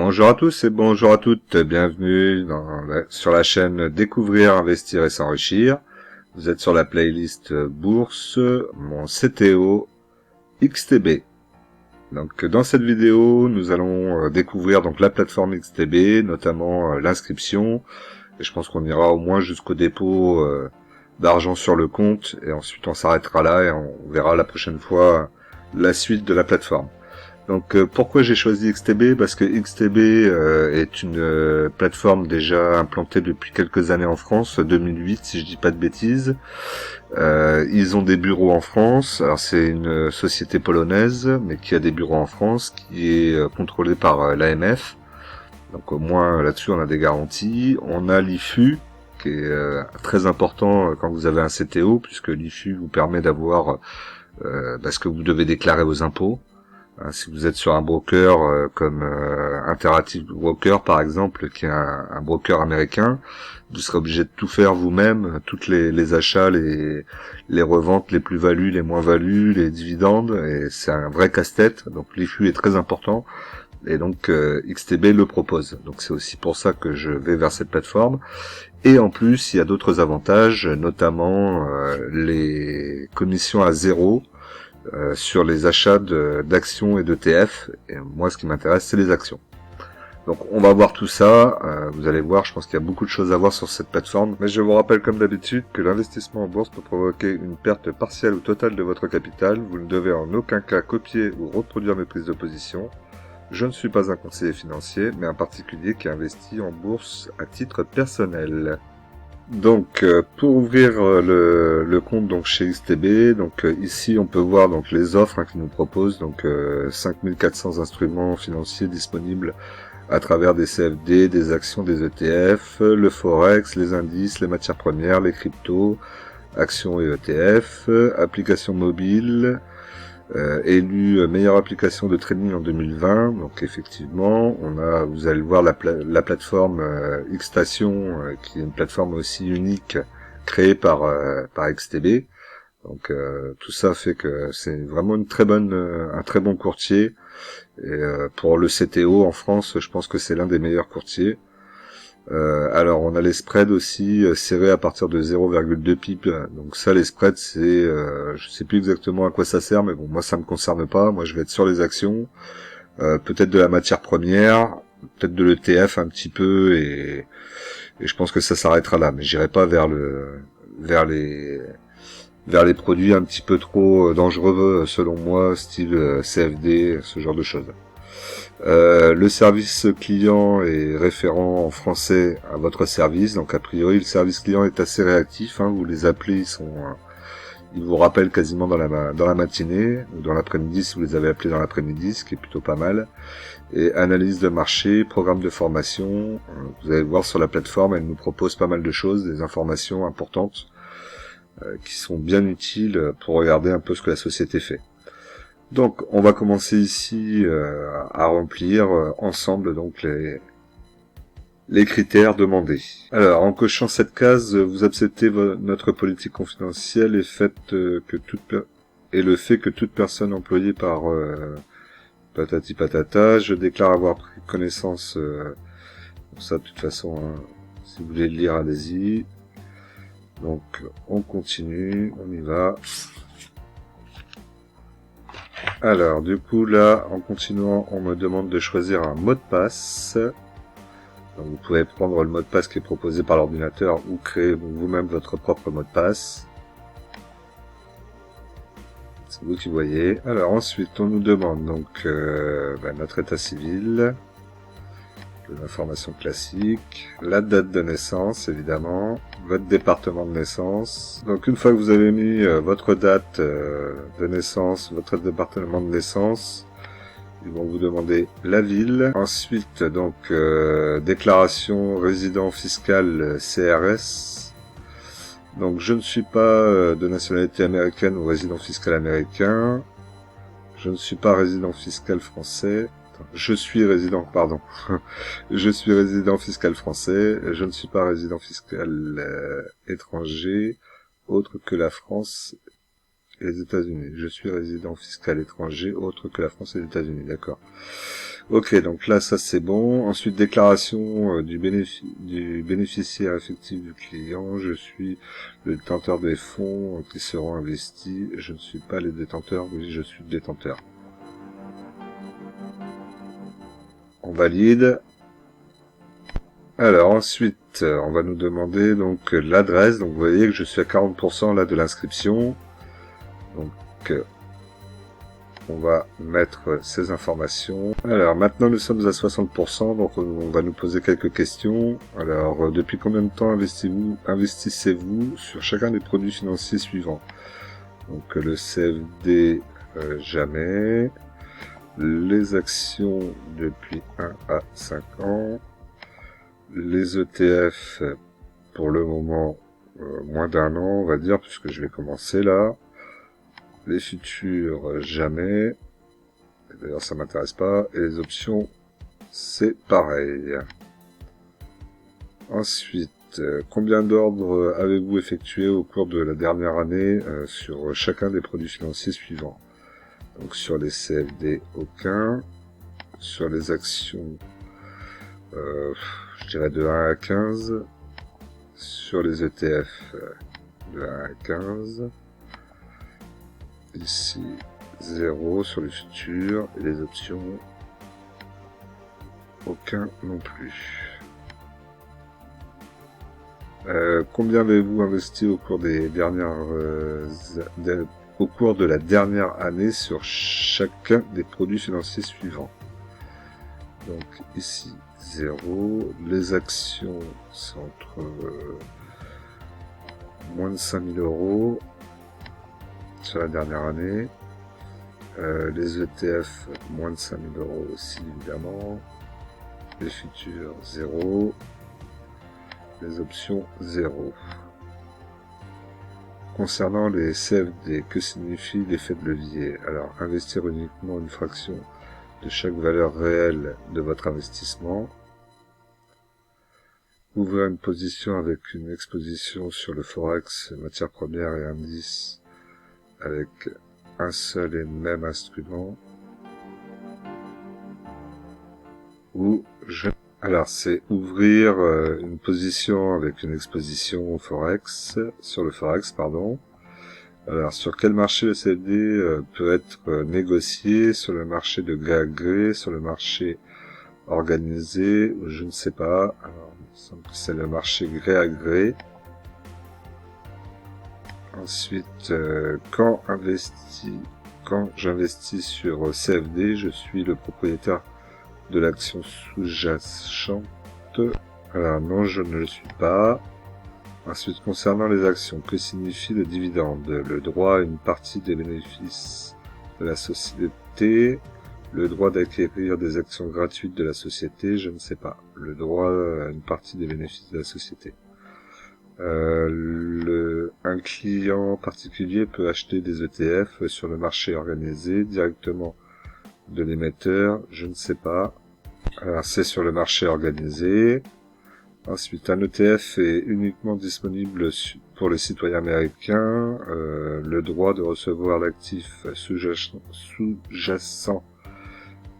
Bonjour à tous et bonjour à toutes, bienvenue sur la chaîne Découvrir, Investir et S'enrichir. Vous êtes sur la playlist Bourse, mon CTO XTB. Donc dans cette vidéo, nous allons découvrir donc la plateforme XTB, notamment l'inscription. Et je pense qu'on ira au moins jusqu'au dépôt d'argent sur le compte et ensuite on s'arrêtera là et on verra la prochaine fois la suite de la plateforme. Donc pourquoi j'ai choisi XTB? Parce que XTB est une plateforme déjà implantée depuis quelques années en France, 2008 si je dis pas de bêtises. Ils ont des bureaux en France. Alors c'est une société polonaise, mais qui a des bureaux en France, qui est contrôlée par l'AMF. Donc au moins là-dessus on a des garanties. On a l'IFU, qui est très important quand vous avez un CTO, puisque l'IFU vous permet d'avoir ce que vous devez déclarer aux impôts. Si vous êtes sur un broker comme Interactive Broker par exemple, qui est un broker américain, vous serez obligé de tout faire vous-même, toutes les achats, les reventes, les plus-values, les moins-values, les dividendes, et c'est un vrai casse-tête. Donc l'IFU est très important, et donc XTB le propose. Donc c'est aussi pour ça que je vais vers cette plateforme. Et en plus, il y a d'autres avantages, notamment les commissions à zéro, sur les achats d'actions et d'ETF. Et moi, ce qui m'intéresse, c'est les actions. Donc, on va voir tout ça. Vous allez voir, je pense qu'il y a beaucoup de choses à voir sur cette plateforme. Mais je vous rappelle, comme d'habitude, que l'investissement en bourse peut provoquer une perte partielle ou totale de votre capital. Vous ne devez en aucun cas copier ou reproduire mes prises de position. Je ne suis pas un conseiller financier, mais un particulier qui investit en bourse à titre personnel. Donc pour ouvrir le compte donc chez XTB, donc ici on peut voir donc les offres qu'ils nous proposent, donc 5400 instruments financiers disponibles à travers des CFD, des actions, des ETF, le forex, les indices, les matières premières, les cryptos, actions et ETF, applications mobiles, élu meilleure application de trading en 2020. Donc effectivement, vous allez voir la plateforme Xstation, qui est une plateforme aussi unique créée par XTB. Donc tout ça fait que c'est vraiment un très bon courtier. Et pour le CTO en France, je pense que c'est l'un des meilleurs courtiers. Alors on a les spreads aussi serrés à partir de 0,2 pips. Donc ça, les spreads, c'est je sais plus exactement à quoi ça sert, mais bon, moi ça me concerne pas. Moi je vais être sur les actions, peut-être de la matière première, peut-être de l'ETF un petit peu, et je pense que ça s'arrêtera là. Mais j'irai pas vers les produits un petit peu trop dangereux selon moi, style CFD, ce genre de choses. Le service client est référent en français à votre service, donc a priori le service client est assez réactif, vous les appelez, ils vous rappellent quasiment dans la matinée ou dans l'après-midi si vous les avez appelés dans l'après-midi, ce qui est plutôt pas mal. Et analyse de marché, programme de formation, vous allez voir sur la plateforme, elle nous propose pas mal de choses, des informations importantes qui sont bien utiles pour regarder un peu ce que la société fait. Donc, on va commencer ici à remplir ensemble donc les critères demandés. Alors, en cochant cette case, vous acceptez notre politique confidentielle et le fait que toute personne employée par patati patata, je déclare avoir pris connaissance. Ça, de toute façon, si vous voulez le lire, allez-y. Donc, on continue, on y va. Alors, du coup, là, en continuant, on me demande de choisir un mot de passe. Donc, vous pouvez prendre le mot de passe qui est proposé par l'ordinateur ou créer vous-même votre propre mot de passe. C'est vous qui voyez. Alors, ensuite, on nous demande donc notre état civil, l'information classique, la date de naissance, évidemment, votre département de naissance. Donc une fois que vous avez mis votre date de naissance, votre département de naissance, ils vont vous demander la ville. Ensuite, donc déclaration résident fiscal CRS. Donc je ne suis pas de nationalité américaine ou résident fiscal américain. Je ne suis pas résident fiscal français. Je suis résident fiscal français, je ne suis pas résident fiscal étranger, autre que la France et les États-Unis. Je suis résident fiscal étranger autre que la France et les États-Unis. D'accord. Ok, donc là, ça c'est bon. Ensuite, déclaration du bénéficiaire effectif du client. Je suis le détenteur des fonds qui seront investis. Je ne suis pas les détenteurs, oui, je suis le détenteur. On valide. Alors ensuite, on va nous demander donc l'adresse. Donc vous voyez que je suis à 40% là de l'inscription. Donc on va mettre ces informations. Alors maintenant nous sommes à 60%, donc on va nous poser quelques questions. Alors depuis combien de temps investissez-vous sur chacun des produits financiers suivants? Donc le CFD, jamais. Les actions depuis 1 à 5 ans. Les ETF pour le moment moins d'1 an on va dire, puisque je vais commencer là. Les futurs, jamais. D'ailleurs, ça m'intéresse pas. Et les options, c'est pareil. Ensuite, combien d'ordres avez-vous effectué au cours de la dernière année sur chacun des produits financiers suivants? Donc, sur les CFD, aucun. Sur les actions, je dirais de 1 à 15. Sur les ETF, de 1 à 15. Ici, 0 sur le futur, et les options, aucun non plus. Combien avez-vous investi au cours des dernières au cours de la dernière année sur chacun des produits financiers suivants? Donc ici 0, les actions c'est entre moins de 5000 € sur la dernière année. Les ETF, moins de 5000 € aussi, évidemment. Les futurs, 0. Les options, 0. Concernant les CFD, que signifie l'effet de levier? Alors, investir uniquement une fraction de chaque valeur réelle de votre investissement. Ouvrir une position avec une exposition sur le Forex, matières premières et indices avec un seul et même instrument. Alors c'est ouvrir une position avec une exposition au Forex, sur le Forex, pardon. Alors sur quel marché le CFD peut être négocié? Sur le marché de gré à gré, sur le marché organisé, je ne sais pas. Alors il me semble que c'est le marché gré à gré. Ensuite, quand j'investis sur CFD, je suis le propriétaire de l'action sous-jacente. Alors non, je ne le suis pas. Ensuite, concernant les actions, que signifie le dividende? Le droit à une partie des bénéfices de la société, le droit d'acquérir des actions gratuites de la société, je ne sais pas. Le droit à une partie des bénéfices de la société. Un client particulier peut acheter des ETF sur le marché organisé directement de l'émetteur, je ne sais pas. Alors c'est sur le marché organisé. Ensuite, un ETF est uniquement disponible pour les citoyens américains. Le droit de recevoir l'actif sous-jacent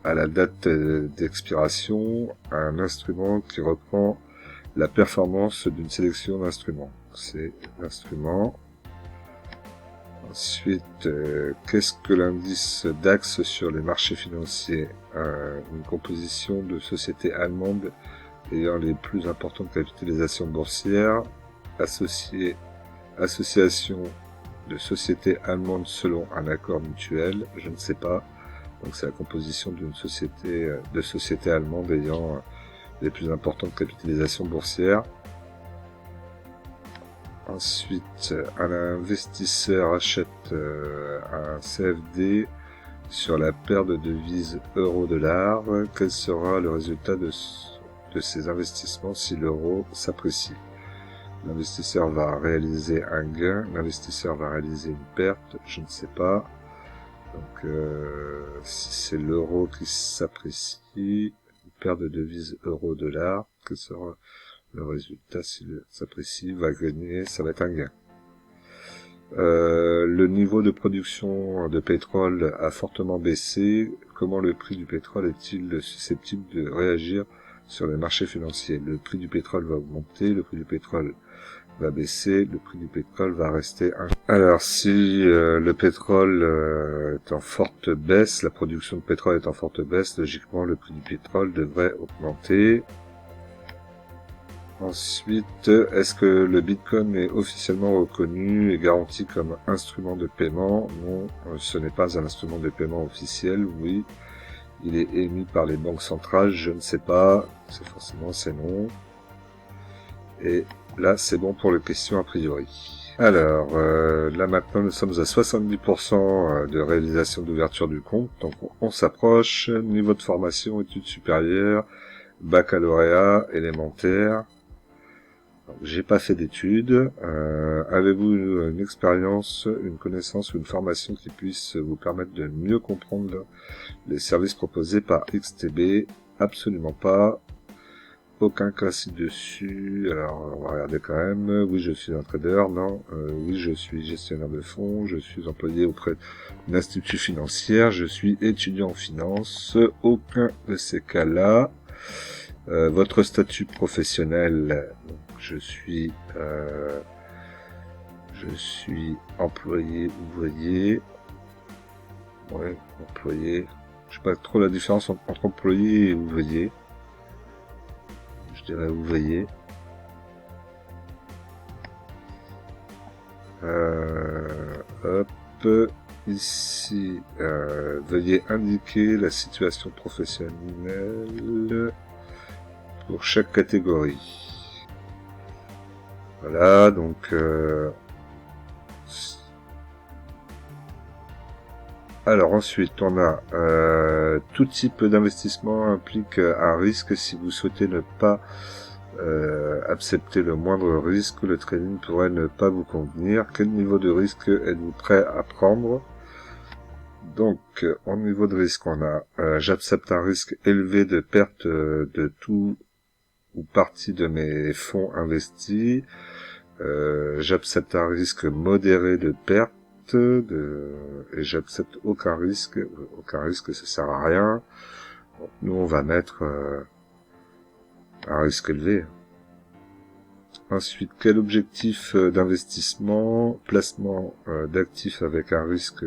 à la date d'expiration, un instrument qui reprend la performance d'une sélection d'instruments. C'est l'instrument. Ensuite, qu'est-ce que l'indice DAX sur les marchés financiers? Une composition de sociétés allemandes ayant les plus importantes capitalisations boursières, association de sociétés allemandes selon un accord mutuel, je ne sais pas. Donc c'est la composition d'une société, de sociétés allemandes ayant les plus importantes capitalisations boursières. Ensuite, un investisseur achète un CFD sur la paire de devises euro-dollar. Quel sera le résultat de ces investissements si l'euro s'apprécie? L'investisseur va réaliser un gain, l'investisseur va réaliser une perte, je ne sais pas. Donc, si c'est l'euro qui s'apprécie, une paire de devises euro-dollar, quel sera le résultat s'il s'apprécie? Va gagner, ça va être un gain. Le niveau de production de pétrole a fortement baissé. Comment le prix du pétrole est-il susceptible de réagir sur les marchés financiers? Le prix du pétrole va augmenter, le prix du pétrole va baisser, le prix du pétrole va rester Alors si le pétrole est en forte baisse, la production de pétrole est en forte baisse, logiquement le prix du pétrole devrait augmenter. Ensuite, est-ce que le Bitcoin est officiellement reconnu et garanti comme instrument de paiement? Non, ce n'est pas un instrument de paiement officiel, oui. Il est émis par les banques centrales, je ne sais pas. C'est non. Et là, c'est bon pour les questions a priori. Alors, là maintenant, nous sommes à 70% de réalisation d'ouverture du compte. Donc, on s'approche. Niveau de formation, études supérieures, baccalauréat, élémentaire. J'ai pas fait d'études. Avez-vous une expérience, une connaissance ou une formation qui puisse vous permettre de mieux comprendre les services proposés par XTB? Absolument pas. Aucun cas ci-dessus. Alors, on va regarder quand même. Oui, je suis un trader. Non. Oui, je suis gestionnaire de fonds. Je suis employé auprès d'un institut financier. Je suis étudiant en finance. Aucun de ces cas-là. Votre statut professionnel. Donc, je suis employé, ouvrier. Ouais, employé. Je sais pas trop la différence entre employé et ouvrier. Je dirais ouvrier. Hop. Ici, veuillez indiquer la situation professionnelle pour chaque catégorie. Voilà, donc alors ensuite on a tout type d'investissement implique un risque. Si vous souhaitez ne pas accepter le moindre risque, le trading pourrait ne pas vous convenir. Quel niveau de risque êtes-vous prêt à prendre? Donc au niveau de risque on a j'accepte un risque élevé de perte de tout ou partie de mes fonds investis. J'accepte un risque modéré de perte et j'accepte aucun risque. Aucun risque, ça sert à rien. Donc, nous, on va mettre un risque élevé. Ensuite, quel objectif d'investissement? Placement d'actifs avec un risque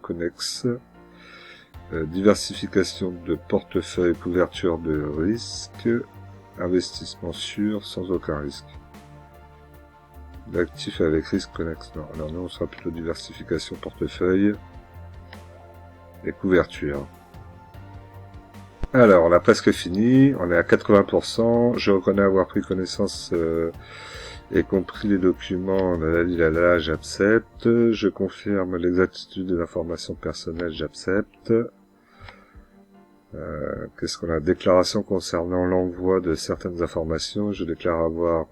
connexe. Diversification de portefeuille, couverture de risque. Investissement sûr, sans aucun risque. D'actifs avec risque connexe. Non, alors nous on sera plutôt diversification portefeuille et couverture. Alors on a presque fini, on est à 80%. Je reconnais avoir pris connaissance et compris les documents. Là, j'accepte. Je confirme l'exactitude des informations personnelles. J'accepte. Qu'est-ce qu'on a? Déclaration concernant l'envoi de certaines informations. Je déclare avoir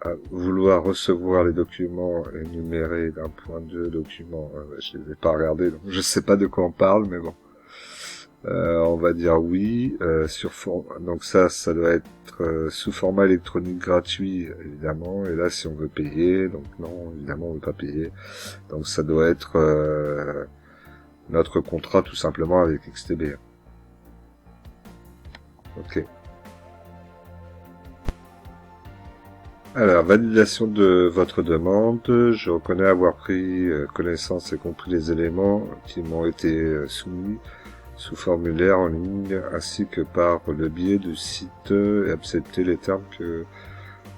à vouloir recevoir les documents énumérés d'un point de document. Je les ai pas regardés, donc je sais pas de quoi on parle, mais bon. On va dire oui. Donc ça doit être sous format électronique gratuit, évidemment. Et là, si on veut payer, donc non, évidemment, on veut pas payer. Donc ça doit être notre contrat tout simplement avec XTB. Ok. Alors, validation de votre demande. Je reconnais avoir pris connaissance et compris les éléments qui m'ont été soumis sous formulaire en ligne ainsi que par le biais du site et accepter les termes que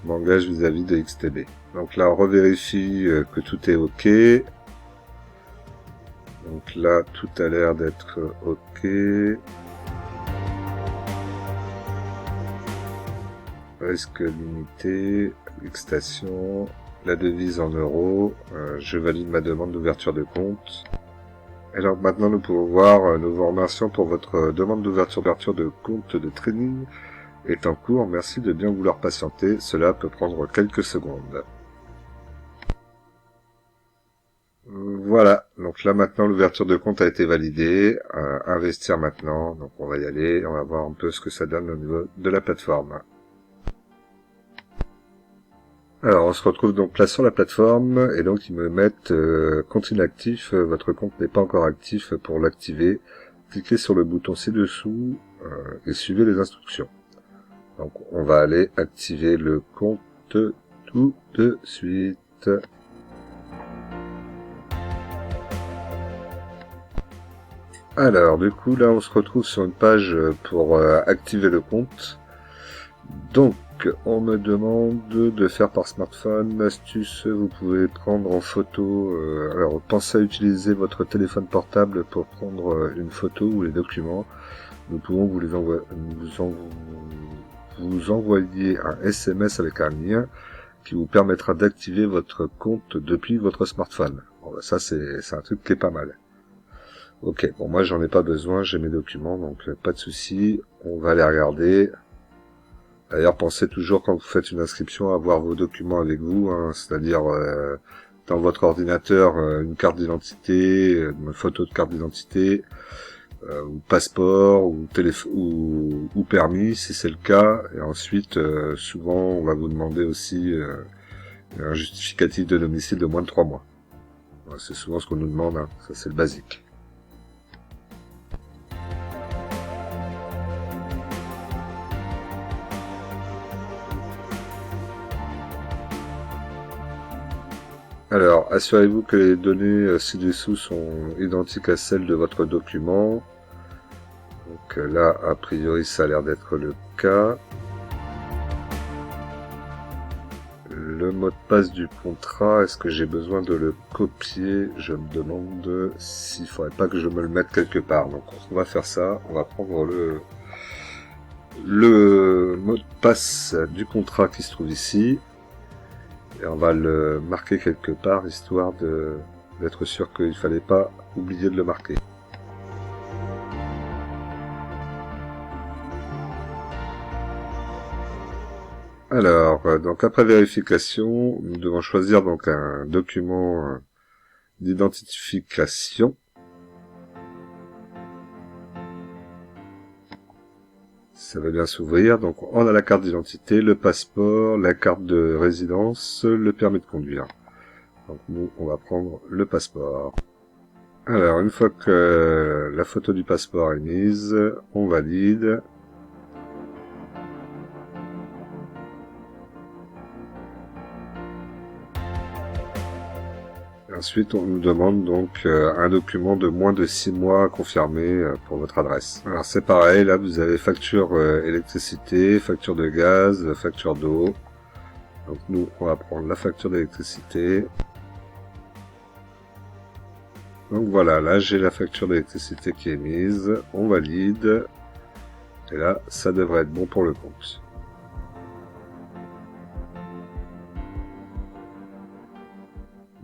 m'engage vis-à-vis de XTB. Donc là, on revérifie que tout est OK. Donc là, tout a l'air d'être OK. Risque limité, excitation, la devise en euros, je valide ma demande d'ouverture de compte. Alors maintenant nous pouvons voir, nous vous remercions pour votre demande d'ouverture de compte de trading est en cours, merci de bien vouloir patienter, cela peut prendre quelques secondes. Voilà, donc là maintenant l'ouverture de compte a été validée, investir maintenant, donc on va y aller, on va voir un peu ce que ça donne au niveau de la plateforme. Alors, on se retrouve donc là sur la plateforme, et donc ils me mettent compte inactif, votre compte n'est pas encore actif. Pour l'activer, cliquez sur le bouton ci-dessous et suivez les instructions. Donc, on va aller activer le compte tout de suite. Alors, du coup, là, on se retrouve sur une page pour activer le compte. Donc, on me demande de faire par smartphone. Astuce, vous pouvez prendre en photo. Alors, pensez à utiliser votre téléphone portable pour prendre une photo ou les documents. Nous pouvons vous les vous envoyer un SMS avec un lien qui vous permettra d'activer votre compte depuis votre smartphone. Bon, bah, ça, c'est un truc qui est pas mal. Ok, bon, moi, j'en ai pas besoin. J'ai mes documents, donc pas de souci. On va les regarder. D'ailleurs, pensez toujours quand vous faites une inscription à avoir vos documents avec vous, hein, c'est-à-dire dans votre ordinateur une carte d'identité, une photo de carte d'identité, ou passeport, ou permis si c'est le cas. Et ensuite, souvent, on va vous demander aussi un justificatif de domicile de moins de 3 mois. Voilà, c'est souvent ce qu'on nous demande, hein. Ça c'est le basique. Alors, assurez-vous que les données ci-dessous sont identiques à celles de votre document. Donc là, a priori, ça a l'air d'être le cas. Le mot de passe du contrat, est-ce que j'ai besoin de le copier? Je me demande s'il faudrait pas que je me le mette quelque part. Donc on va faire ça, on va prendre le mot de passe du contrat qui se trouve ici. Et on va le marquer quelque part, histoire d'être sûr qu'il fallait pas oublier de le marquer. Alors, donc après vérification, nous devons choisir donc un document d'identification. Ça va bien s'ouvrir. Donc on a la carte d'identité, le passeport, la carte de résidence, le permis de conduire. Donc nous, on va prendre le passeport. Alors, une fois que la photo du passeport est mise, on valide. Ensuite, on nous demande donc un document de moins de 6 mois confirmé pour votre adresse. Alors c'est pareil, là vous avez facture électricité, facture de gaz, facture d'eau. Donc nous, on va prendre la facture d'électricité. Donc voilà, là j'ai la facture d'électricité qui est mise, on valide. Et là, ça devrait être bon pour le compte.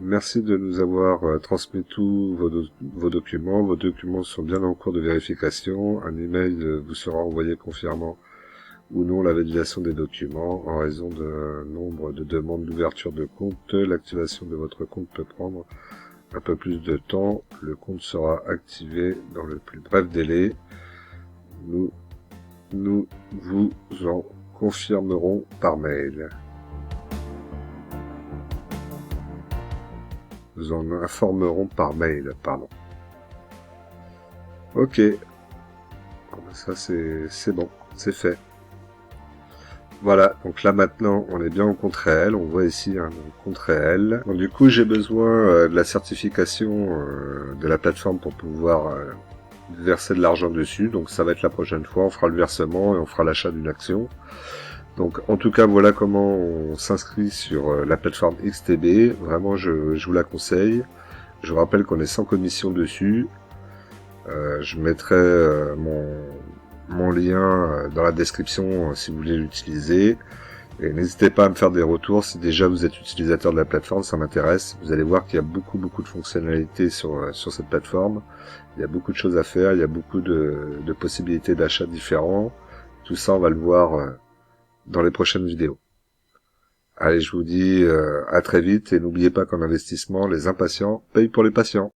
Merci de nous avoir transmis tous vos documents. Vos documents sont bien en cours de vérification. Un email vous sera envoyé confirmant ou non la validation des documents. En raison d'un nombre de demandes d'ouverture de compte, l'activation de votre compte peut prendre un peu plus de temps. Le compte sera activé dans le plus bref délai. Nous vous en confirmerons par mail. Nous en informerons par mail, pardon. Ok. Ça c'est bon, c'est fait. Voilà, donc là maintenant on est bien au compte réel, on voit ici un compte réel. Donc, du coup j'ai besoin de la certification de la plateforme pour pouvoir verser de l'argent dessus, donc ça va être la prochaine fois, on fera le versement et on fera l'achat d'une action. Donc en tout cas voilà comment on s'inscrit sur la plateforme XTB, vraiment je vous la conseille. Je vous rappelle qu'on est sans commission dessus. Je mettrai mon lien dans la description si vous voulez l'utiliser. Et n'hésitez pas à me faire des retours si déjà vous êtes utilisateur de la plateforme, ça m'intéresse. Vous allez voir qu'il y a beaucoup de fonctionnalités sur cette plateforme. Il y a beaucoup de choses à faire, il y a beaucoup de possibilités d'achat différents. Tout ça on va le voir dans les prochaines vidéos. Allez, je vous dis à très vite et n'oubliez pas qu'en investissement, les impatients payent pour les patients.